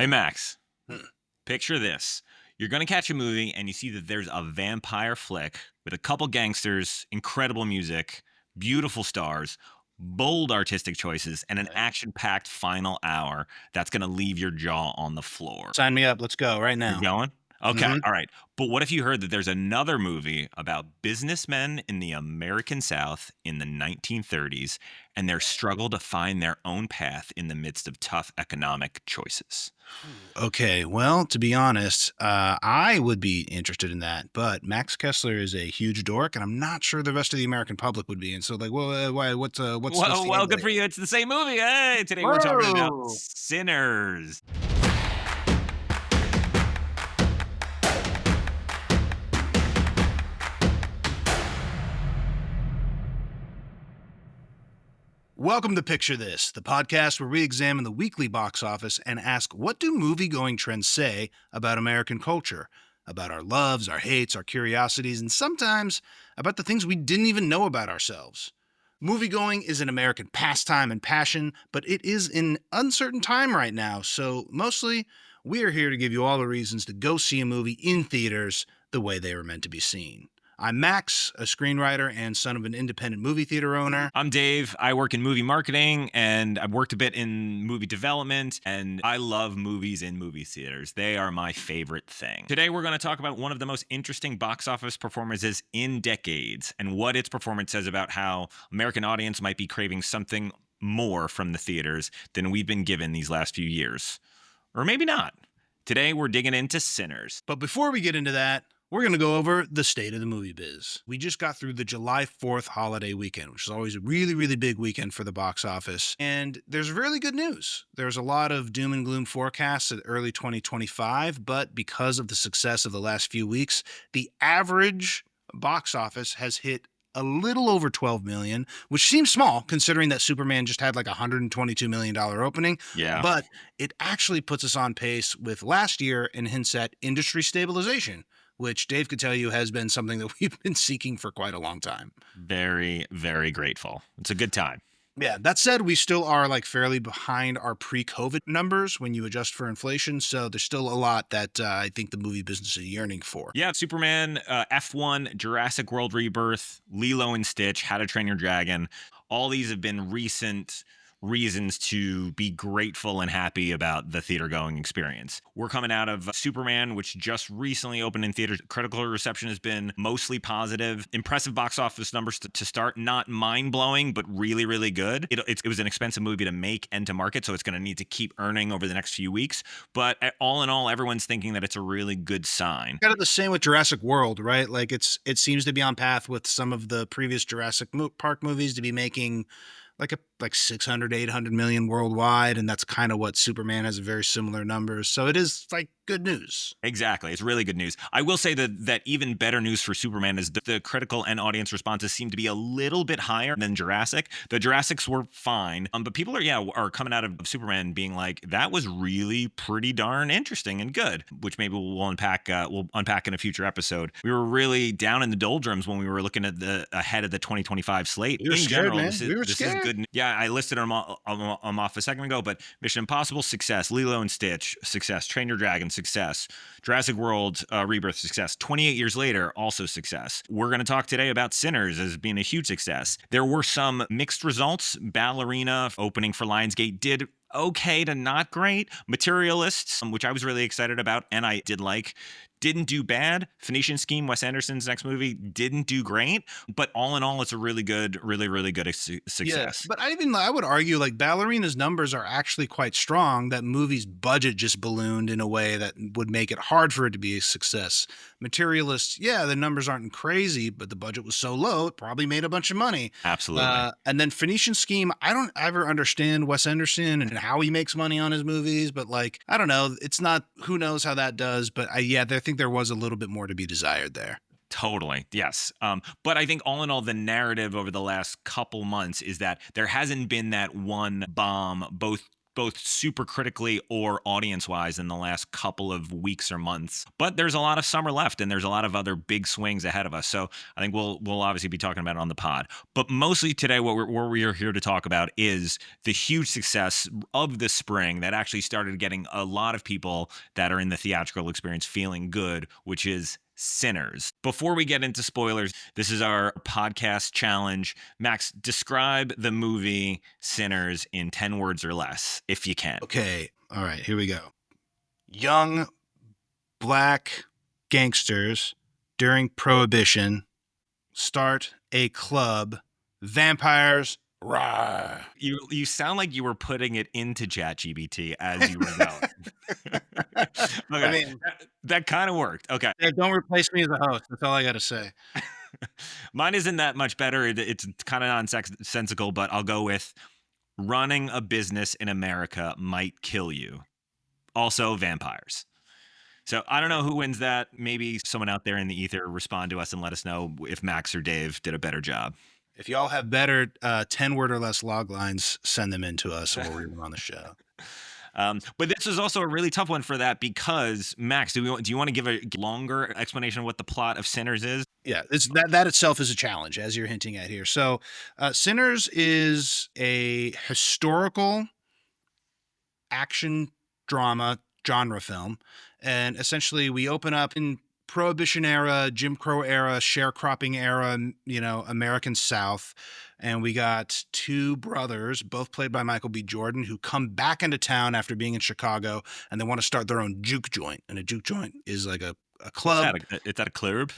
Hey, Max, Hmm. picture this. You're going to catch a movie and you see that there's a vampire flick with a couple gangsters, incredible music, beautiful stars, bold artistic choices, and an Okay. action-packed final hour that's going to leave your jaw on the floor. Sign me up. Let's go right You're now. going? Okay, hmm all right. But what if you heard that there's another movie about businessmen in the American South in the 1930s and their struggle to find their own path in the midst of tough economic choices? Okay. Well, to be honest, I would be interested in that, but Max Kessler is a huge dork, and I'm not sure the rest of the American public would be. And so, like, well, why? What's the Well, angle good for here? you. It's the same movie. Hey, today we're talking about Whoa! Sinners. Welcome to Picture This, the podcast where we examine the weekly box office and ask, what do movie-going trends say about American culture, about our loves, our hates, our curiosities, and sometimes about the things we didn't even know about ourselves. Movie-going is an American pastime and passion, but it is an uncertain time right now, so mostly we are here to give you all the reasons to go see a movie in theaters the way they were meant to be seen. I'm Max, a screenwriter and son of an independent movie theater owner. I'm Dave. I work in movie marketing and I've worked a bit in movie development, and I love movies in movie theaters. They are my favorite thing. Today, we're going to talk about one of the most interesting box office performances in decades and what its performance says about how American audience might be craving something more from the theaters than we've been given these last few years. Or maybe not. Today, we're digging into Sinners. But before we get into that, we're going to go over the state of the movie biz. We just got through the July 4th holiday weekend, which is always a really, really big weekend for the box office. And there's really good news. There's a lot of doom and gloom forecasts at early 2025, but because of the success of the last few weeks, the average box office has hit a little over 12 million, which seems small considering that Superman just had like a $122 million opening. Yeah. But it actually puts us on pace with last year and hints at industry stabilization, which Dave could tell you has been something that we've been seeking for quite a long time. Very, very grateful. It's a good time. Yeah, that said, we still are like fairly behind our pre-COVID numbers when you adjust for inflation. So there's still a lot that I think the movie business is yearning for. Yeah, Superman, F1, Jurassic World Rebirth, Lilo and Stitch, How to Train Your Dragon. All these have been recent reasons to be grateful and happy about the theater going experience. We're coming out of Superman, which just recently opened in theaters. Critical reception has been mostly positive. Impressive box office numbers to start. Not mind-blowing, but really, really good. It was an expensive movie to make and to market, so it's going to need to keep earning over the next few weeks. But all in all, everyone's thinking that it's a really good sign. Kind of the same with Jurassic World, right? Like it seems to be on path with some of the previous Jurassic Park movies to be making like 600 800 million worldwide, and that's kind of what Superman has, very similar numbers. So it is like good news. Exactly. It's really good news. I will say that even better news for Superman is the critical and audience responses seem to be a little bit higher than Jurassic. The Jurassics were fine, but people are coming out of Superman being like, that was really pretty darn interesting and good, which maybe we'll unpack in a future episode. We were really down in the doldrums when we were looking at the ahead of the 2025 slate. We were In scared, general, man. this We were is scared. good. Yeah, I listed them off a second ago, but Mission Impossible, success. Lilo and Stitch, success. Train Your Dragon, success. Jurassic World Rebirth, success. 28 years later, also success. We're going to talk today about Sinners as being a huge success. There were some mixed results. Ballerina, opening for Lionsgate, did okay to not great. Materialists, which I was really excited about and I did like, didn't do bad. Phoenician Scheme, Wes Anderson's next movie, didn't do great. But all in all, it's a really good success. Yeah, but I would argue like Ballerina's numbers are actually quite strong. That movie's budget just ballooned in a way that would make it hard for it to be a success. Materialists, yeah, the numbers aren't crazy, but the budget was so low, it probably made a bunch of money. Absolutely. And then Phoenician Scheme, I don't ever understand Wes Anderson and how he makes money on his movies, but like, I don't know, it's not, who knows how that does, but I think there was a little bit more to be desired there. Totally. Yes. But I think all in all, the narrative over the last couple months is that there hasn't been that one bomb, both both super critically or audience wise in the last couple of weeks or months. But there's a lot of summer left and there's a lot of other big swings ahead of us. So I think we'll obviously be talking about it on the pod. But mostly today, what we are here to talk about is the huge success of the spring that actually started getting a lot of people that are in the theatrical experience feeling good, which is Sinners. Before we get into spoilers, this is our podcast challenge. Max, describe the movie Sinners in 10 words or less, if you can. Okay. All right. Here we go. Young black gangsters during Prohibition start a club. Vampires. Rah. You sound like you were putting it into ChatGPT as you were going. I Okay, mean, that kind of worked. Okay. don't replace me as a host. That's all I got to say. Mine isn't that much better. It's kind of nonsensical, but I'll go with running a business in America might kill you. Also, vampires. So I don't know who wins that. Maybe someone out there in the ether respond to us and let us know if Max or Dave did a better job. If y'all have better 10-word or less log lines, send them in to us and we'll read them on the show. But this is also a really tough one for that because, Max, do you want to give a longer explanation of what the plot of Sinners is? Yeah, that itself is a challenge, as you're hinting at here. So Sinners is a historical action drama genre film. And essentially we open up in Prohibition era, Jim Crow era, sharecropping era, American South. And we got two brothers, both played by Michael B. Jordan, who come back into town after being in Chicago and they want to start their own juke joint. And a juke joint is like a club. It's at a club.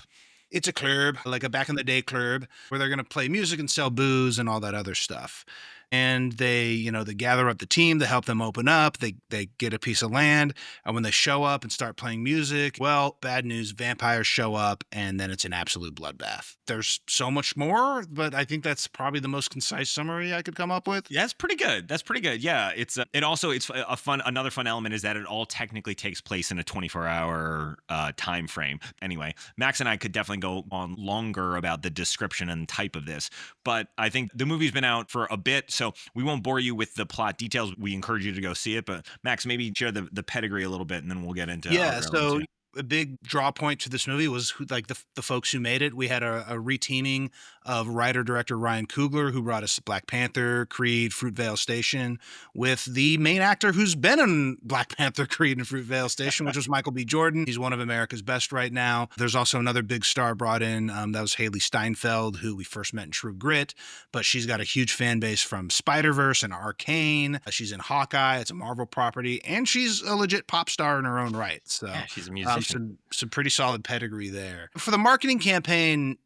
It's a club, like a back in the day club, where they're going to play music and sell booze and all that other stuff. And they gather up the team to help them open up. They get a piece of land. And when they show up and start playing music, well, bad news, vampires show up and then it's an absolute bloodbath. There's so much more, but I think that's probably the most concise summary I could come up with. Yeah, that's pretty good. Yeah, it's another fun element is that it all technically takes place in a 24-hour time frame. Anyway, Max and I could definitely go on longer about the description and type of this, but I think the movie's been out for a bit, so we won't bore you with the plot details. We encourage you to go see it, but Max, maybe share the pedigree a little bit, and then we'll get into So a big draw point to this movie was the folks who made it. We had a reteaming of writer-director Ryan Coogler, who brought us Black Panther, Creed, Fruitvale Station, with the main actor who's been in Black Panther, Creed, and Fruitvale Station, which was Michael B. Jordan. He's one of America's best right now. There's also another big star brought in. That was Haley Steinfeld, who we first met in True Grit, but she's got a huge fan base from Spider-Verse and Arcane. She's in Hawkeye. It's a Marvel property, and she's a legit pop star in her own right. So yeah, she's a musician. Some pretty solid pedigree there. For the marketing campaign,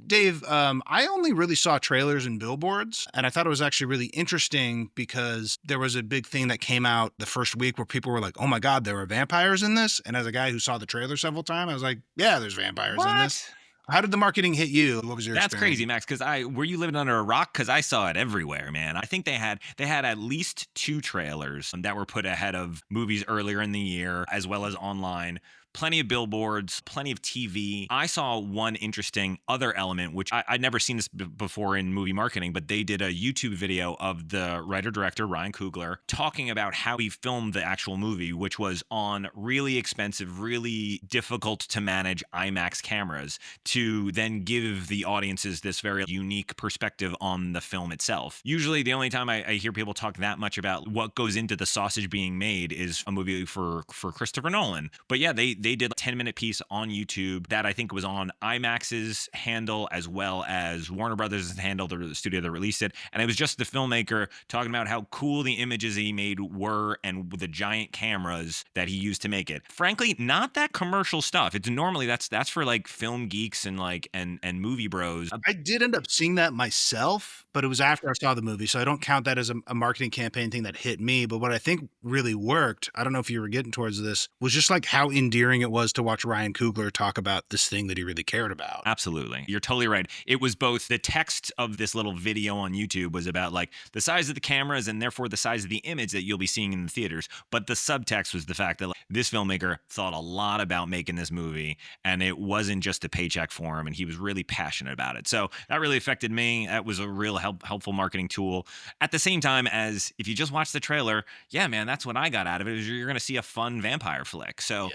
Dave, I only really saw trailers and billboards, and I thought it was actually really interesting because there was a big thing that came out the first week where people were like, oh my God, there are vampires in this. And as a guy who saw the trailer several times, I was like, yeah, there's vampires in this. How did the marketing hit you? What was your experience? That's crazy, Max, because were you living under a rock? Because I saw it everywhere, man. I think they had at least 2 trailers that were put ahead of movies earlier in the year, as well as online. Plenty of billboards, plenty of TV. I saw one interesting other element, which I'd never seen this before in movie marketing, but they did a YouTube video of the writer-director, Ryan Coogler, talking about how he filmed the actual movie, which was on really expensive, really difficult to manage IMAX cameras to then give the audiences this very unique perspective on the film itself. Usually the only time I hear people talk that much about what goes into the sausage being made is a movie for Christopher Nolan. But yeah, they did a 10-minute piece on YouTube that I think was on IMAX's handle as well as Warner Brothers' handle, the studio that released it. And it was just the filmmaker talking about how cool the images he made were and the giant cameras that he used to make it. Frankly, not that commercial stuff. It's normally that's for like film geeks and and movie bros. I did end up seeing that myself, but it was after I saw the movie, so I don't count that as a marketing campaign thing that hit me. But what I think really worked, I don't know if you were getting towards this, was just like how endearing endearing it was to watch Ryan Coogler talk about this thing that he really cared about. Absolutely. You're totally right. It was both the text of this little video on YouTube was about like the size of the cameras and therefore the size of the image that you'll be seeing in the theaters. But the subtext was the fact that like, this filmmaker thought a lot about making this movie and it wasn't just a paycheck for him. And he was really passionate about it. So that really affected me. That was a real helpful marketing tool. At the same time as if you just watch the trailer, yeah, man, that's what I got out of it is you're going to see a fun vampire flick. So,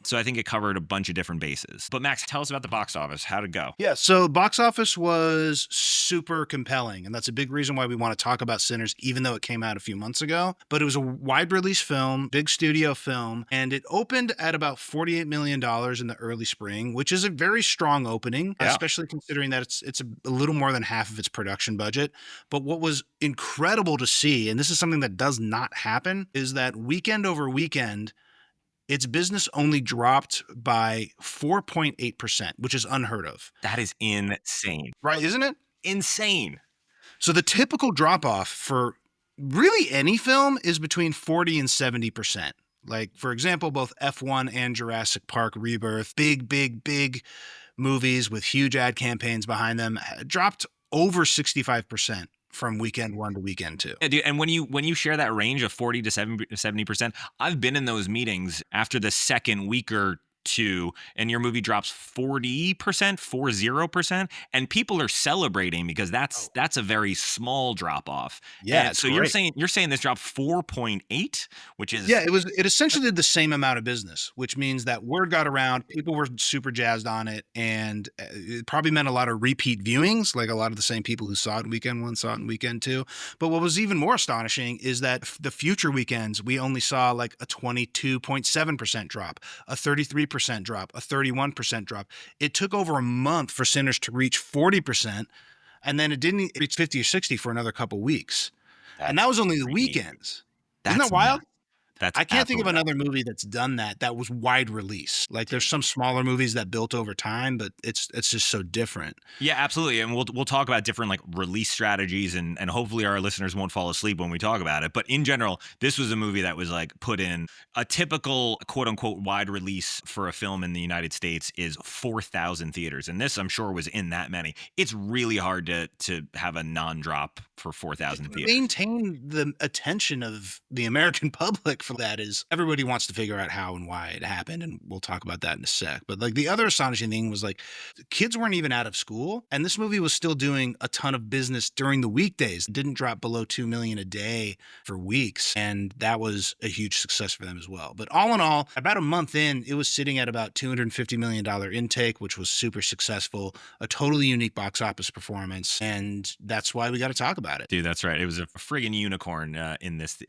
so I think it covered a bunch of different bases. But Max, tell us about the box office. How'd it go? Yeah, so box office was super compelling, and that's a big reason why we want to talk about Sinners, even though it came out a few months ago. But it was a wide release film, big studio film, and it opened at about $48 million in the early spring, which is a very strong opening, especially considering that it's a little more than half of its production budget. But what was incredible to see, and this is something that does not happen, is that weekend over weekend, its business only dropped by 4.8%, which is unheard of. That is insane. Right, isn't it? Insane. So the typical drop off for really any film is between 40 and 70%. Like, for example, both F1 and Jurassic Park Rebirth, big movies with huge ad campaigns behind them, dropped over 65% from weekend one to weekend two. Yeah, dude, and when you share that range of 40 to 70%, I've been in those meetings after the second week or two, and your movie drops 40%, 40%, and people are celebrating because that's a very small drop off. Yeah, and so great. you're saying this dropped 4.8, which is It essentially did the same amount of business, which means that word got around, people were super jazzed on it, and it probably meant a lot of repeat viewings, like a lot of the same people who saw it in weekend one saw it in weekend two. But what was even more astonishing is that the future weekends, we only saw like a 22.7% drop, a 33% drop, a 31% drop. It took over a month for Sinners to reach 40%, and then it didn't reach 50 or 60 for another couple weeks. And that was only the weekends. Isn't that wild? I can't think of another movie that's done that was wide release. Like there's some smaller movies that built over time, but it's just so different. Yeah, absolutely. And we'll talk about different like release strategies and hopefully our listeners won't fall asleep when we talk about it. But in general, this was a movie that was like put in a typical quote unquote wide release for a film in the United States is 4,000 theaters. And this I'm sure was in that many. It's really hard to have a non-drop for 4,000 theaters. Maintain the attention of the American public for that is everybody wants to figure out how and why it happened, and we'll talk about that in a sec. But like the other astonishing thing was like kids weren't even out of school, and this movie was still doing a ton of business during the weekdays. It didn't drop below 2 million a day for weeks, and that was a huge success for them as well. But all in all, about a month in, it was sitting at about $250 million intake, which was super successful, a totally unique box office performance, and that's why we got to talk about it. Dude, that's right. It was a friggin' unicorn in this,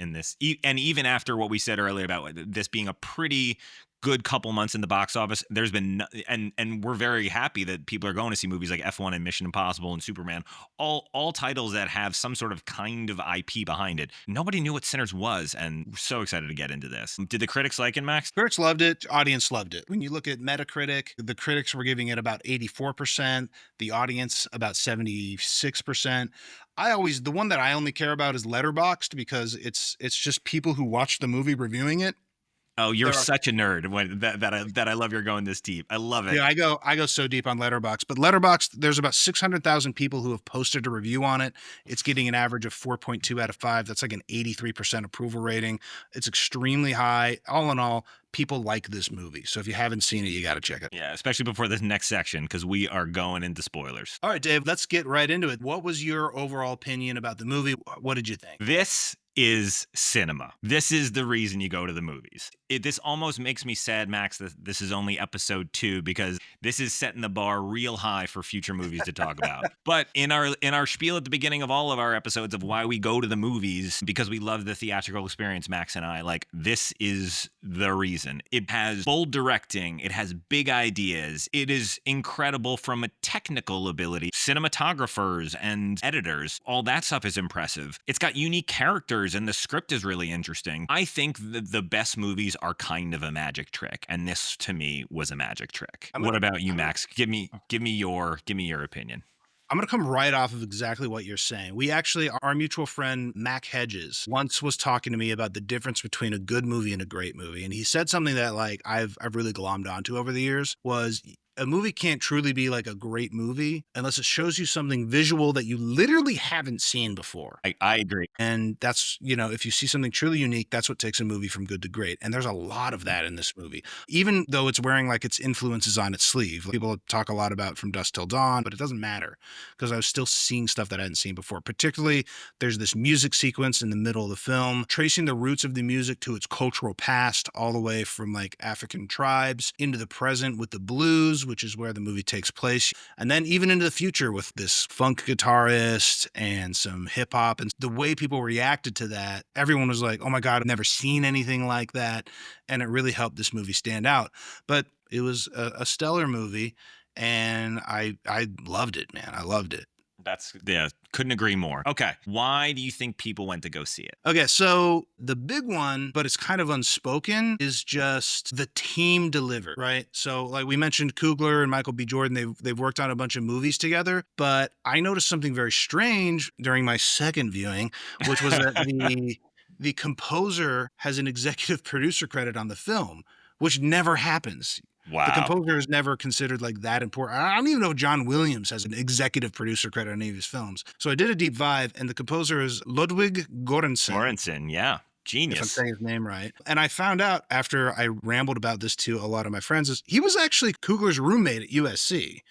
and even after what we said earlier about this being a pretty good couple months in the box office, there's been and we're very happy that people are going to see movies like F1 and Mission Impossible and Superman, all titles that have some sort of kind of IP behind it. Nobody knew what Sinners was, and we're so excited to get into this. Did the critics like it, Max? Critics loved it. Audience loved it. When you look at Metacritic, the critics were giving it about 84%, the audience about 76%. The one that I only care about is Letterboxd because it's just people who watch the movie reviewing it. Oh, you're such a nerd when that I love you're going this deep. I love it. Yeah, I go so deep on Letterboxd, but Letterboxd, there's about 600,000 people who have posted a review on it. It's getting an average of 4.2 out of 5. That's like an 83% approval rating. It's extremely high. All in all, people like this movie. So if you haven't seen it, you got to check it. Yeah, especially before this next section because we are going into spoilers. All right, Dave, let's get right into it. What was your overall opinion about the movie? What did you think? This is cinema. This is the reason you go to the movies. This almost makes me sad, Max, that this is only episode 2 because this is setting the bar real high for future movies to talk about. But in our spiel at the beginning of all of our episodes of why we go to the movies, because we love the theatrical experience, Max and I, like this is the reason. It has bold directing. It has big ideas. It is incredible from a technical ability. Cinematographers and editors, all that stuff is impressive. It's got unique characters and the script is really interesting. I think the best movies are kind of a magic trick, and this to me was a magic trick. What about you, Max? Give me your opinion. I'm going to come right off of exactly what you're saying. We actually, our mutual friend, Mac Hedges, once was talking to me about the difference between a good movie and a great movie. And he said something that like I've really glommed onto over the years was a movie can't truly be like a great movie unless it shows you something visual that you literally haven't seen before. I agree. And that's, if you see something truly unique, that's what takes a movie from good to great. And there's a lot of that in this movie, even though it's wearing like its influences on its sleeve. People talk a lot about From Dusk Till Dawn, but it doesn't matter because I was still seeing stuff that I hadn't seen before. Particularly, there's this music sequence in the middle of the film, tracing the roots of the music to its cultural past, all the way from like African tribes into the present with the blues, which is where the movie takes place. And then even into the future with this funk guitarist and some hip hop. And the way people reacted to that, everyone was like, oh my God, I've never seen anything like that. And it really helped this movie stand out. But it was a stellar movie. And I loved it, man. I loved it. Yeah, couldn't agree more. Okay. Why do you think people went to go see it? Okay, so the big one, but it's kind of unspoken, is just the team delivered, right? So like we mentioned Coogler and Michael B. Jordan, they've worked on a bunch of movies together, but I noticed something very strange during my second viewing, which was that the composer has an executive producer credit on the film, which never happens. The Wow. composer is never considered like that important. I don't even know if John Williams has an executive producer credit on any of his films. So I did a deep dive, and the composer is Ludwig Göransson, Sorensen, yeah. if I'm Genius. saying his name right. And I found out after I rambled about this to a lot of my friends, is he was actually Coogler's roommate at USC.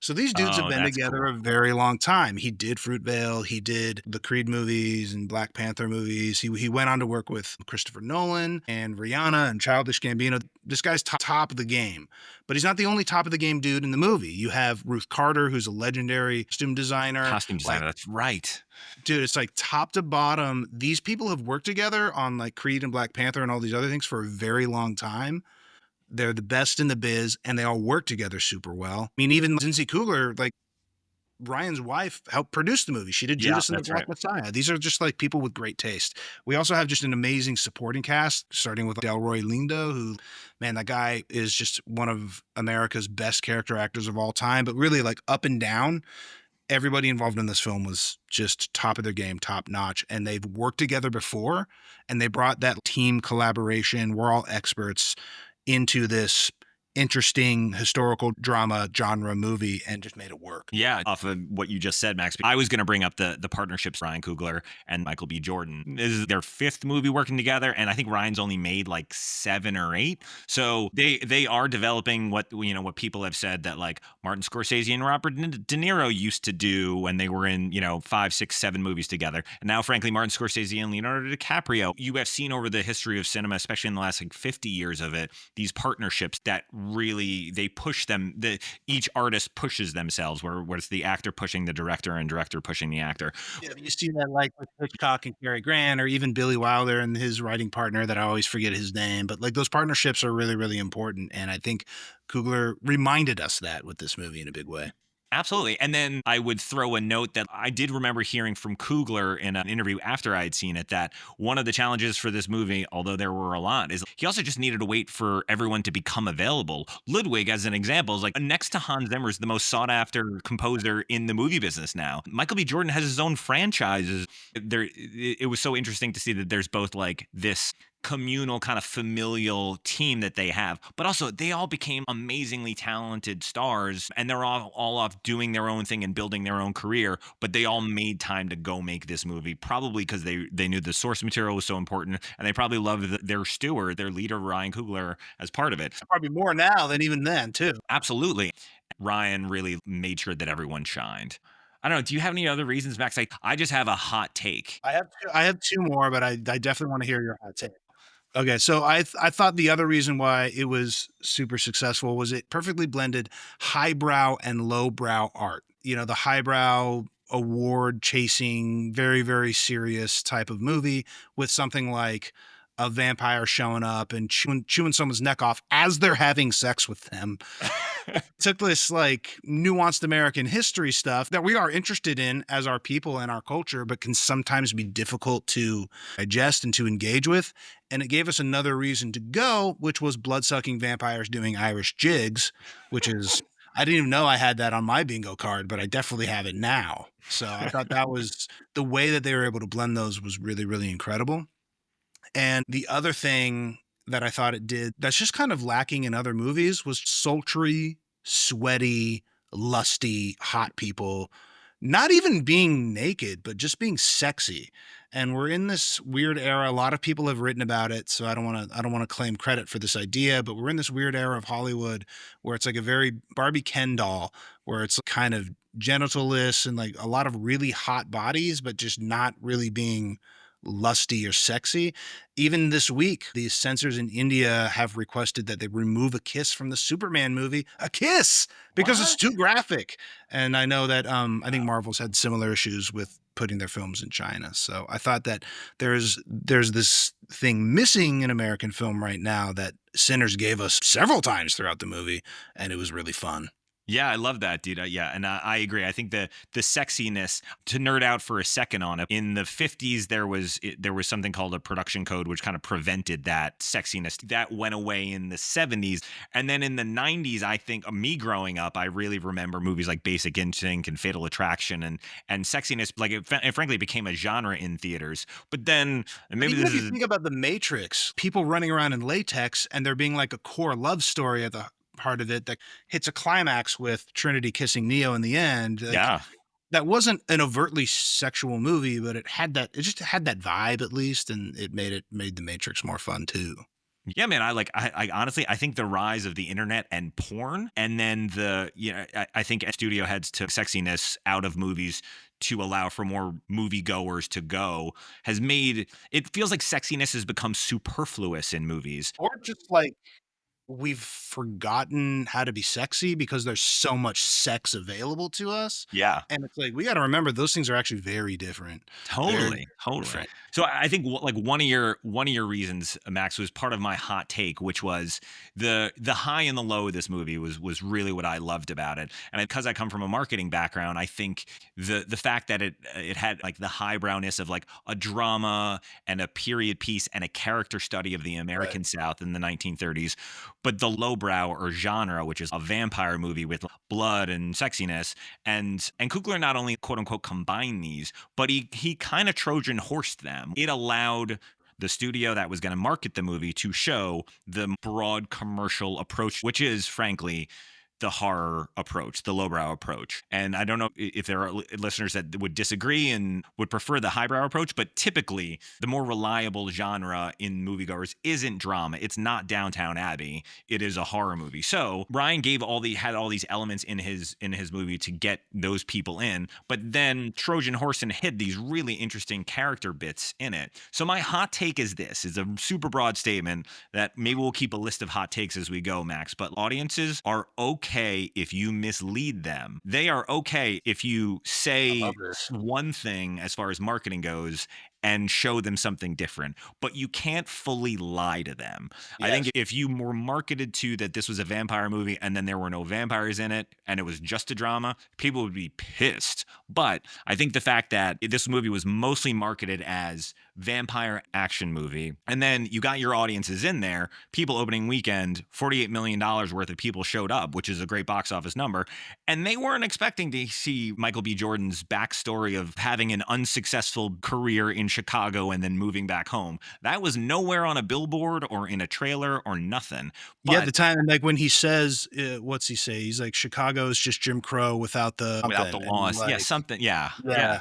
So these dudes have Oh, been that's together cool. a very long time. He did Fruitvale, he did the Creed movies and Black Panther movies. He went on to work with Christopher Nolan and Rihanna and Childish Gambino. This guy's top of the game. But he's not the only top of the game dude in the movie. You have Ruth Carter, who's a legendary costume designer. Costume designer, that's right. Dude, it's like top to bottom. These people have worked together on like Creed and Black Panther and all these other things for a very long time. They're the best in the biz, and they all work together super well. I mean, even Lindsay Coogler, like Ryan's wife, helped produce the movie. She did Yeah, Judas and the that's right. Black Messiah. These are just like people with great taste. We also have just an amazing supporting cast, starting with Delroy Lindo, who, man, that guy is just one of America's best character actors of all time, but really like up and down. Everybody involved in this film was just top of their game, top notch, and they've worked together before, and they brought that team collaboration. We're all experts into this interesting historical drama genre movie and just made it work. Yeah, off of what you just said, Max, I was going to bring up the partnerships, Ryan Coogler and Michael B. Jordan. This is their fifth movie working together, and I think Ryan's only made like 7 or 8. So they are developing what people have said that like Martin Scorsese and Robert De Niro used to do when they were in 5, 6, 7 movies together. And now, frankly, Martin Scorsese and Leonardo DiCaprio. You have seen over the history of cinema, especially in the last like 50 years of it, these partnerships that really they push them. Each artist pushes themselves, where it's the actor pushing the director and director pushing the actor. Yeah, you see that like with Hitchcock and Cary Grant, or even Billy Wilder and his writing partner that I always forget his name. But like those partnerships are really, really important. And I think Coogler reminded us that with this movie in a big way. Absolutely. And then I would throw a note that I did remember hearing from Coogler in an interview after I had seen it, that one of the challenges for this movie, although there were a lot, is he also just needed to wait for everyone to become available. Ludwig, as an example, is like next to Hans Zimmer, is the most sought after composer in the movie business now. Michael B. Jordan has his own franchises. It was so interesting to see that there's both like this communal kind of familial team that they have, but also they all became amazingly talented stars, and they're all off doing their own thing and building their own career, but they all made time to go make this movie, probably because they knew the source material was so important, and they probably loved their steward, their leader, Ryan Coogler, as part of it. Probably more now than even then, too. Absolutely. Ryan really made sure that everyone shined. I don't know. Do you have any other reasons, Max? I just have a hot take. I have two more, but I definitely want to hear your hot take. Okay, so I thought the other reason why it was super successful was it perfectly blended highbrow and lowbrow art. The highbrow award chasing, very, very serious type of movie with something like a vampire showing up and chewing someone's neck off as they're having sex with them. Took this like nuanced American history stuff that we are interested in as our people and our culture, but can sometimes be difficult to digest and to engage with. And it gave us another reason to go, which was blood-sucking vampires doing Irish jigs, which is, I didn't even know I had that on my bingo card, but I definitely have it now. So I thought that was the way that they were able to blend those was really, really incredible. And the other thing that I thought it did that's just kind of lacking in other movies was sultry, sweaty, lusty, hot people, not even being naked, but just being sexy. And we're in this weird era. A lot of people have written about it, so I don't want to claim credit for this idea, but we're in this weird era of Hollywood where it's like a very Barbie Ken doll, where it's kind of genitalless and like a lot of really hot bodies, but just not really being lusty or sexy. Even this week, the censors in India have requested that they remove a kiss from the Superman movie, a kiss, because it's What? too graphic. And I know that I think Marvel's had similar issues with putting their films in China. So I thought that there's this thing missing in American film right now that Sinners gave us several times throughout the movie, and it was really fun. Yeah, I love that, dude. Yeah, and I agree. I think the sexiness, to nerd out for a second on it. In the 50s, there was something called a production code, which kind of prevented that sexiness. That went away in the 70s, and then in the 90s, I think me growing up, I really remember movies like Basic Instinct and Fatal Attraction, and sexiness, like it frankly became a genre in theaters. But then, and But maybe even this if you is think about The Matrix, people running around in latex and there being like a core love story at the part of it that hits a climax with Trinity kissing Neo in the end, like yeah. that wasn't an overtly sexual movie, but it just had that vibe at least, and it made The Matrix more fun too. Yeah, man. I honestly, I think the rise of the internet and porn, and then I think studio heads took sexiness out of movies to allow for more moviegoers to go, has made it feels like sexiness has become superfluous in movies. Or just like we've forgotten how to be sexy because there's so much sex available to us. Yeah. And it's like we got to remember those things are actually very different. Very, very Totally, totally. different. So I think like one of your reasons, Max, was part of my hot take, which was the high and the low of this movie was really what I loved about it. And because I come from a marketing background, I think the fact that it had like the highbrowness of like a drama and a period piece and a character study of the Right. American South in the 1930s, but the lowbrow or genre, which is a vampire movie with blood and sexiness, and Kugler not only quote unquote combined these, but he kind of Trojan horsed them. It allowed the studio that was going to market the movie to show the broad commercial approach, which is frankly the horror approach, the lowbrow approach. And I don't know if there are listeners that would disagree and would prefer the highbrow approach, but typically the more reliable genre in moviegoers isn't drama. It's not Downtown Abbey. It is a horror movie. So Ryan had all these elements in his movie to get those people in, but then Trojan Horse and hid these really interesting character bits in it. So my hot take is this: is a super broad statement that maybe we'll keep a list of hot takes as we go, Max, but audiences are okay if you mislead them. They are okay if you I love say this. one thing as far as marketing goes and show them something different, but you can't fully lie to them. I think Yes. if you were marketed to that this was a vampire movie and then there were no vampires in it and it was just a drama, people would be pissed. But I think the fact that this movie was mostly marketed as vampire action movie, and then you got your audiences in there, people opening weekend, $48 million worth of people showed up, which is a great box office number. And they weren't expecting to see Michael B. Jordan's backstory of having an unsuccessful career in Chicago and then moving back home. That was nowhere on a billboard or in a trailer or nothing. Yeah, But the time like when he says, what's he say? He's like, Chicago's just Jim Crow without the without the something. And loss, yeah, like, something, yeah, yeah. yeah,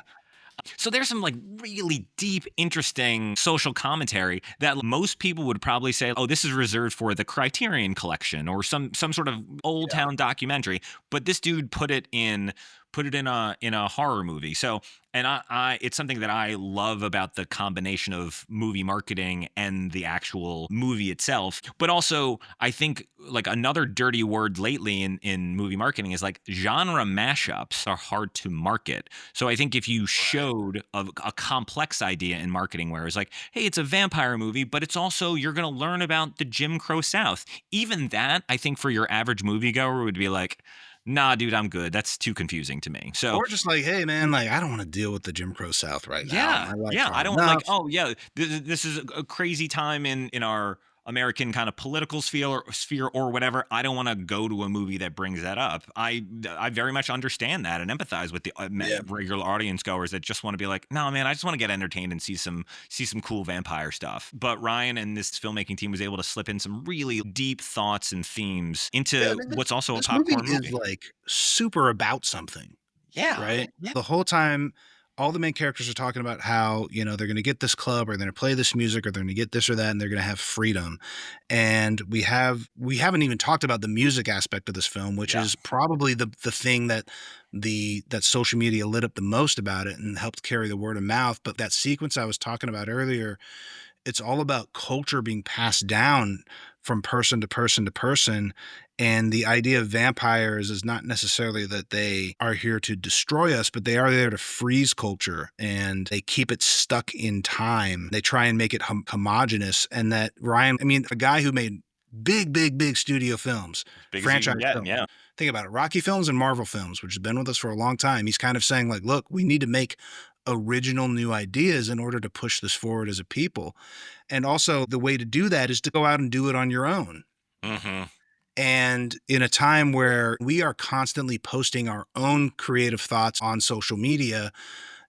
So there's some like really deep, interesting social commentary that most people would probably say, "Oh, this is reserved for the Criterion Collection or some sort of old yeah. town documentary." But this dude put it in a horror movie. So, and I it's something that I love about the combination of movie marketing and the actual movie itself. But also, I think like another dirty word lately in movie marketing is like genre mashups are hard to market. So I think if you Right. showed a complex idea in marketing where it's like, hey, it's a vampire movie, but it's also you're going to learn about the Jim Crow South. Even that, I think for your average moviegoer would be like, nah, dude, I'm good. That's too confusing to me. So Or just like, hey man, like I don't want to deal with the Jim Crow South right now. yeah, My life's yeah. I hard don't like. enough. Oh, yeah. This is a crazy time in our American kind of political sphere or whatever, I don't want to go to a movie that brings that up. I very much understand that and empathize with the Yeah. regular audience goers that just want to be like, no, man, I just want to get entertained and see some cool vampire stuff. But Ryan and this filmmaking team was able to slip in some really deep thoughts and themes Yeah, I into mean, what's also a this movie popcorn is, movie. like, super about something. Yeah. Right? Yeah. The whole time, all the main characters are talking about how, they're gonna get this club or they're gonna play this music or they're gonna get this or that, and they're gonna have freedom. And we haven't even talked about the music aspect of this film, which Yeah. is probably the thing that social media lit up the most about it and helped carry the word of mouth. But that sequence I was talking about earlier, it's all about culture being passed down from person to person to person. And the idea of vampires is not necessarily that they are here to destroy us, but they are there to freeze culture and they keep it stuck in time. They try and make it homogenous. And that Ryan, I mean, a guy who made big, big, big studio films, As big as you can franchise get. films. Yeah. Think about it, Rocky films and Marvel films, which has been with us for a long time. He's kind of saying, like, look, we need to make original new ideas in order to push this forward as a people. And also, the way to do that is to go out and do it on your own. Hmm. And in a time where we are constantly posting our own creative thoughts on social media,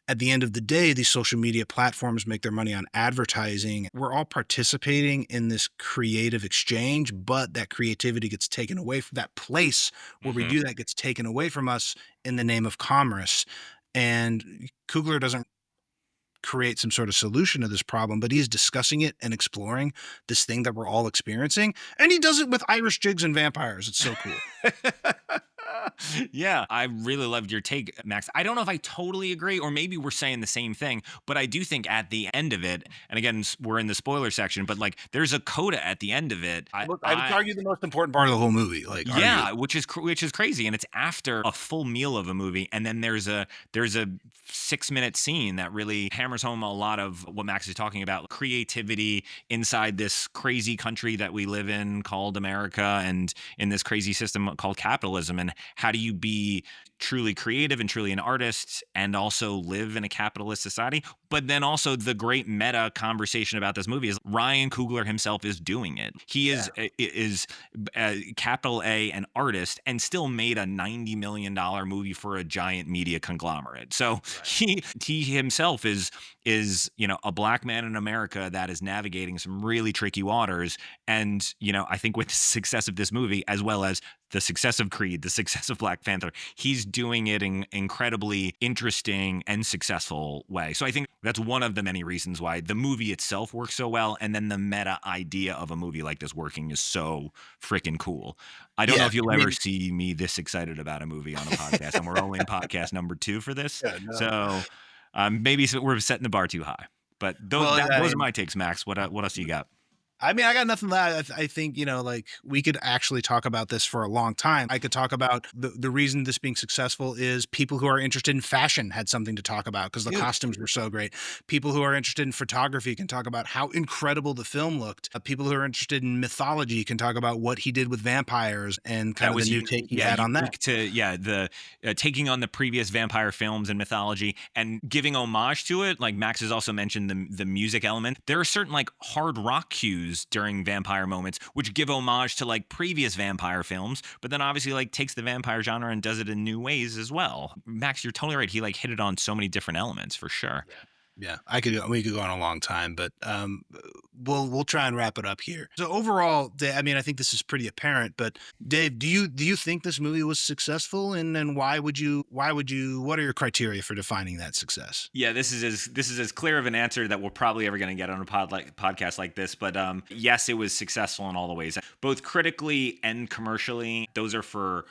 at the end of the day, these social media platforms make their money on advertising. We're all participating in this creative exchange, but that creativity gets taken away from that place where we Hmm. do that gets taken away from us in the name of commerce. And Kugler doesn't create some sort of solution to this problem, but he's discussing it and exploring this thing that we're all experiencing. And he does it with Irish jigs and vampires. It's so cool. Yeah, I really loved your take, Max. I don't know if I totally agree, or maybe we're saying the same thing, but I do think at the end of it, and again, we're in the spoiler section, but like there's a coda at the end of it. Look, I would argue the most important part of the whole movie, like, arguably. Yeah, which is crazy, and it's after a full meal of a movie, and then there's a 6-minute scene that really hammers home a lot of what Max is talking about: creativity inside this crazy country that we live in called America, and in this crazy system called capitalism, and how do you be truly creative and truly an artist and also live in a capitalist society. But then also the great meta conversation about this movie is Ryan Coogler himself is doing it. He is capital A an artist and still made a $90 million movie for a giant media conglomerate. So he himself is a black man in America that is navigating some really tricky waters. And I think with the success of this movie, as well as the success of Creed, the success of Black Panther, he's doing it in incredibly interesting and successful way. So I think that's one of the many reasons why the movie itself works so well. And then the meta idea of a movie like this working is so freaking cool. I don't know if you'll ever see me this excited about a movie on a podcast, and we're only in podcast number 2 for this. Yeah, no. So maybe we're setting the bar too high. But those are my takes, Max. What else do you got? I mean, I got nothing that I think, like, we could actually talk about this for a long time. I could talk about the reason this being successful is people who are interested in fashion had something to talk about because the costumes were so great. People who are interested in photography can talk about how incredible the film looked. People who are interested in mythology can talk about what he did with vampires and kind of the new take he had on that. Taking on the previous vampire films and mythology and giving homage to it. Like Max has also mentioned the music element. There are certain like hard rock cues during vampire moments which give homage to like previous vampire films, but then obviously like takes the vampire genre and does it in new ways as well. Max, you're totally right. He like hit it on so many different elements for sure. Yeah, we could go on a long time, but we'll try and wrap it up here. So overall, I mean, I think this is pretty apparent. But Dave, do you think this movie was successful, and then why would you? What are your criteria for defining that success? Yeah, this is as clear of an answer that we're probably ever going to get on a podcast like this. But yes, it was successful in all the ways, both critically and commercially. Those are for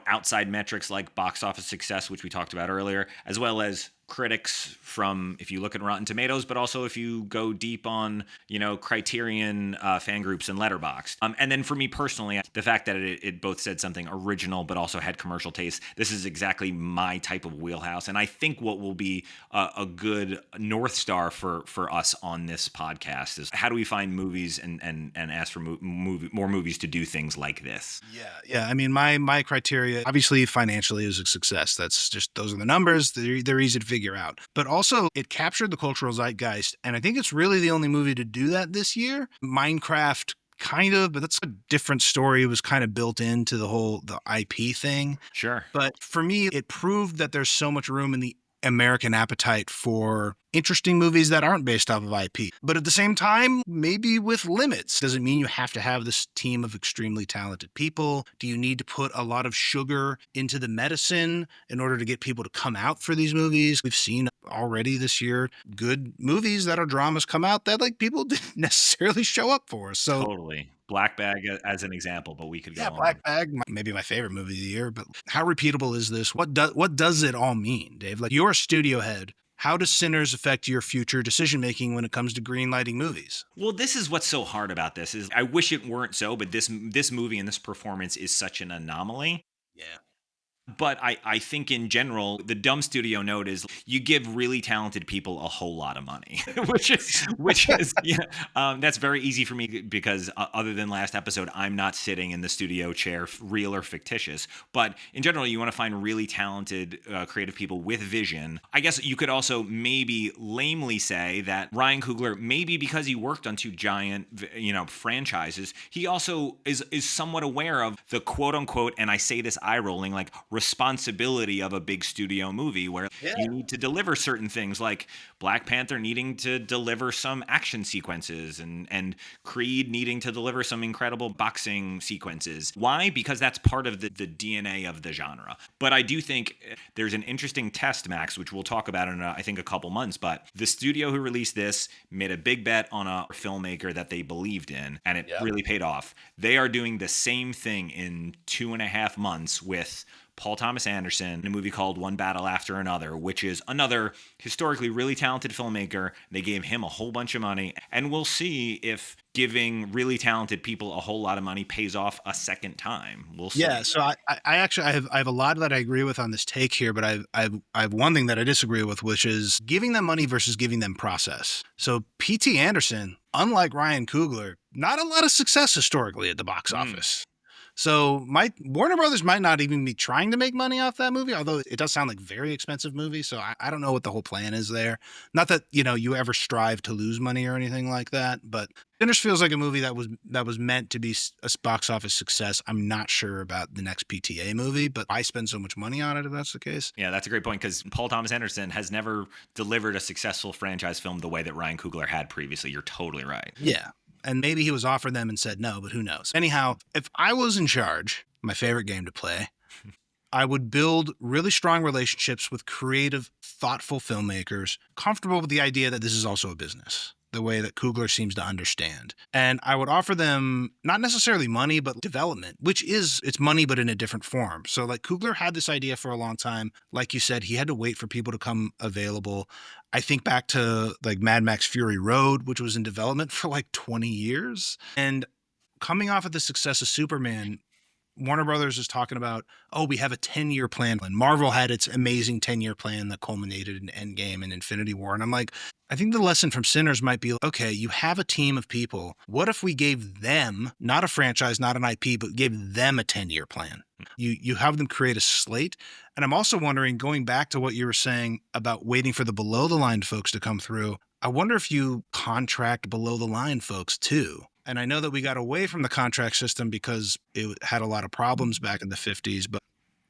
outside metrics like box office success, which we talked about earlier, as well as critics from, if you look at Rotten Tomatoes, but also if you go deep on, Criterion fan groups and Letterboxd. And then for me personally, the fact that it both said something original, but also had commercial taste, this is exactly my type of wheelhouse. And I think what will be a good North Star for us on this podcast is how do we find movies and ask for more movies to do things like this? Yeah. I mean, my criteria, obviously financially, is a success. That's just, those are the numbers. They're easy to figure out. But also it captured the cultural zeitgeist. And I think it's really the only movie to do that this year. Minecraft kind of, but that's a different story. It was kind of built into the IP thing. Sure. But for me, it proved that there's so much room in the American appetite for interesting movies that aren't based off of IP. But at the same time, maybe with limits. Doesn't mean you have to have this team of extremely talented people. Do you need to put a lot of sugar into the medicine in order to get people to come out for these movies? We've seen already this year good movies that are dramas come out that like people didn't necessarily show up for. So Totally. Black Bag as an example, but we could go yeah, on. Black Bag, maybe my favorite movie of the year. But how repeatable is this? What does it all mean, Dave? Like you're a studio head. How does Sinners affect your future decision making when it comes to greenlighting movies? Well, this is what's so hard about this is I wish it weren't so, but this movie and this performance is such an anomaly. Yeah. But I think in general, the dumb studio note is you give really talented people a whole lot of money, which is yeah, that's very easy for me because other than last episode, I'm not sitting in the studio chair, real or fictitious. But in general, you want to find really talented, creative people with vision. I guess you could also maybe lamely say that Ryan Coogler, maybe because he worked on two giant, franchises, he also is somewhat aware of the quote unquote, and I say this eye rolling, like responsibility of a big studio movie where you need to deliver certain things like Black Panther needing to deliver some action sequences and Creed needing to deliver some incredible boxing sequences. Why? Because that's part of the DNA of the genre. But I do think there's an interesting test, Max, which we'll talk about in I think a couple months, but the studio who released this made a big bet on a filmmaker that they believed in and it really paid off. They are doing the same thing in 2.5 months with Paul Thomas Anderson in a movie called One Battle After Another, which is another historically really talented filmmaker. They gave him a whole bunch of money, and we'll see if giving really talented people a whole lot of money pays off a second time. We'll see. Yeah, so I actually I have a lot that I agree with on this take here, but I have one thing that I disagree with, which is giving them money versus giving them process. So P.T. Anderson, unlike Ryan Coogler, not a lot of success historically at the box office. So Warner Brothers might not even be trying to make money off that movie, although it does sound like a very expensive movie. So I don't know what the whole plan is there. Not that, you ever strive to lose money or anything like that, but Sinners feels like a movie that was meant to be a box office success. I'm not sure about the next PTA movie, but I spend so much money on it if that's the case. Yeah, that's a great point because Paul Thomas Anderson has never delivered a successful franchise film the way that Ryan Coogler had previously. You're totally right. Yeah. And maybe he was offered them and said no, but who knows? Anyhow, if I was in charge, my favorite game to play, I would build really strong relationships with creative, thoughtful filmmakers, comfortable with the idea that this is also a business, the way that Coogler seems to understand. And I would offer them not necessarily money, but development, which it's money, but in a different form. So like Coogler had this idea for a long time. Like you said, he had to wait for people to come available. I think back to like Mad Max Fury Road, which was in development for like 20 years. And coming off of the success of Superman, Warner Brothers is talking about, we have a 10-year plan. And Marvel had its amazing 10-year plan that culminated in Endgame and Infinity War. And I'm like, I think the lesson from Sinners might be, okay, you have a team of people. What if we gave them, not a franchise, not an IP, but gave them a 10-year plan? You have them create a slate. And I'm also wondering, going back to what you were saying about waiting for the below the line folks to come through, I wonder if you contract below the line folks too. And I know that we got away from the contract system because it had a lot of problems back in the 50s. But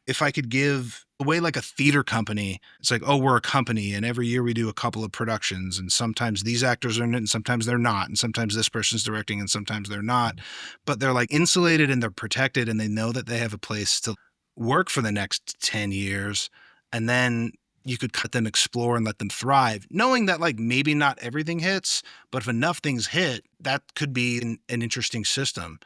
if I could give away like a theater company, it's like, we're a company and every year we do a couple of productions and sometimes these actors are in it and sometimes they're not. And sometimes this person's directing and sometimes they're not. But they're like insulated and they're protected and they know that they have a place to work for the next 10 years. And then you could cut them explore and let them thrive, knowing that like maybe not everything hits, but if enough things hit, that could be an interesting system.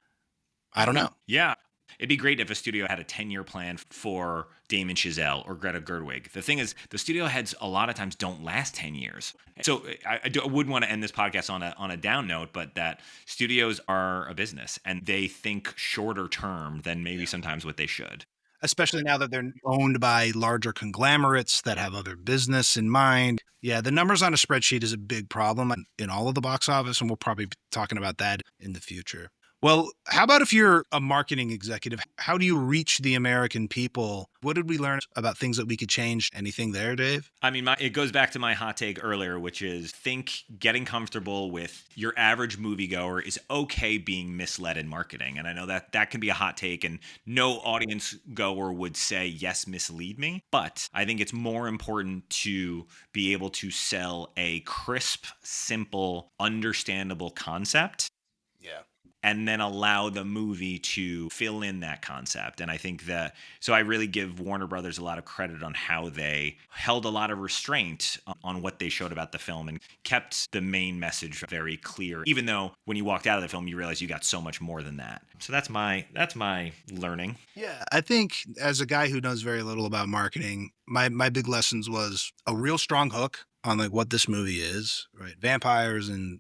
I don't know. Yeah. It'd be great if a studio had a 10-year plan for Damon Chazelle or Greta Gerwig. The thing is, the studio heads a lot of times don't last 10 years. So I would want to end this podcast on a down note, but that studios are a business and they think shorter term than maybe sometimes what they should. Especially now that they're owned by larger conglomerates that have other business in mind. Yeah, the numbers on a spreadsheet is a big problem in all of the box office, and we'll probably be talking about that in the future. Well, how about if you're a marketing executive? How do you reach the American people? What did we learn about things that we could change? Anything there, Dave? I mean, it goes back to my hot take earlier, which is think getting comfortable with your average moviegoer is okay being misled in marketing. And I know that that can be a hot take, and no audience goer would say, yes, mislead me. But I think it's more important to be able to sell a crisp, simple, understandable concept Yeah. and then allow the movie to fill in that concept. And I think that, so I really give Warner Brothers a lot of credit on how they held a lot of restraint on what they showed about the film and kept the main message very clear, even though when you walked out of the film, you realize you got so much more than that. So that's my learning. Yeah, I think as a guy who knows very little about marketing, my big lessons was a real strong hook on like what this movie is, right? Vampires in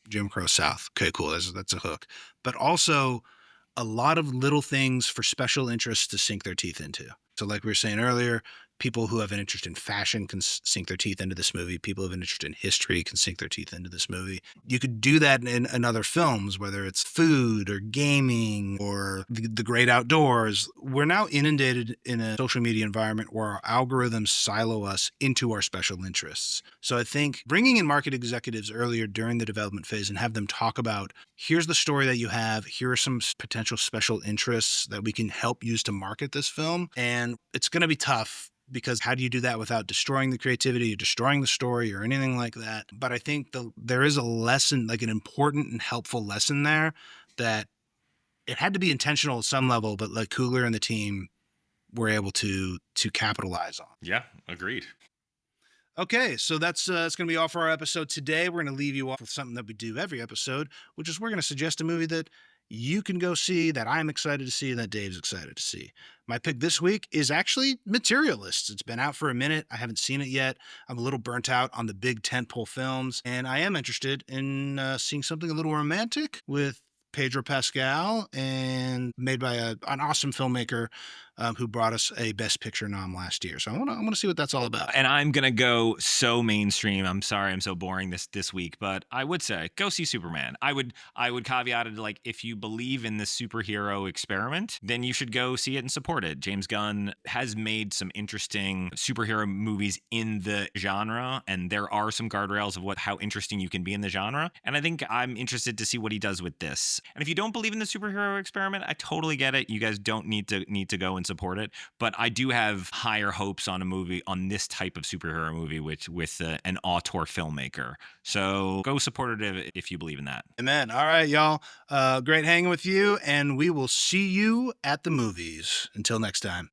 Jim Crow South. Okay, cool. That's a hook. But also a lot of little things for special interests to sink their teeth into. So, like we were saying earlier, people who have an interest in fashion can sink their teeth into this movie. People who have an interest in history can sink their teeth into this movie. You could do that in other films, whether it's food or gaming or the great outdoors. We're now inundated in a social media environment where our algorithms silo us into our special interests. So I think bringing in market executives earlier during the development phase and have them talk about, here's the story that you have, here are some potential special interests that we can help use to market this film. And it's going to be tough, because how do you do that without destroying the creativity or destroying the story or anything like that? But I think there is a lesson, like an important and helpful lesson there, that it had to be intentional at some level, but like Coogler and the team were able to capitalize on. Yeah, agreed. Okay, so that's going to be all for our episode today. We're going to leave you off with something that we do every episode, which is we're going to suggest a movie that you can go see, that I'm excited to see, and that Dave's excited to see. My pick this week is actually Materialists. It's been out for a minute. I haven't seen it yet. I'm a little burnt out on the big tentpole films, and I am interested in seeing something a little romantic with Pedro Pascal and made by an awesome filmmaker who brought us a Best Picture nom last year. So I want to see what that's all about. And I'm gonna go so mainstream. I'm sorry, I'm so boring this week, but I would say go see Superman. I would caveat it like, if you believe in the superhero experiment, then you should go see it and support it. James Gunn has made some interesting superhero movies in the genre, and there are some guardrails of how interesting you can be in the genre. And I think I'm interested to see what he does with this. And if you don't believe in the superhero experiment, I totally get it. You guys don't need to go and support it, but I do have higher hopes on this type of superhero movie with an auteur filmmaker. So go support it if you believe in that. Amen. All right, y'all. Great hanging with you, and we will see you at the movies. Until next time.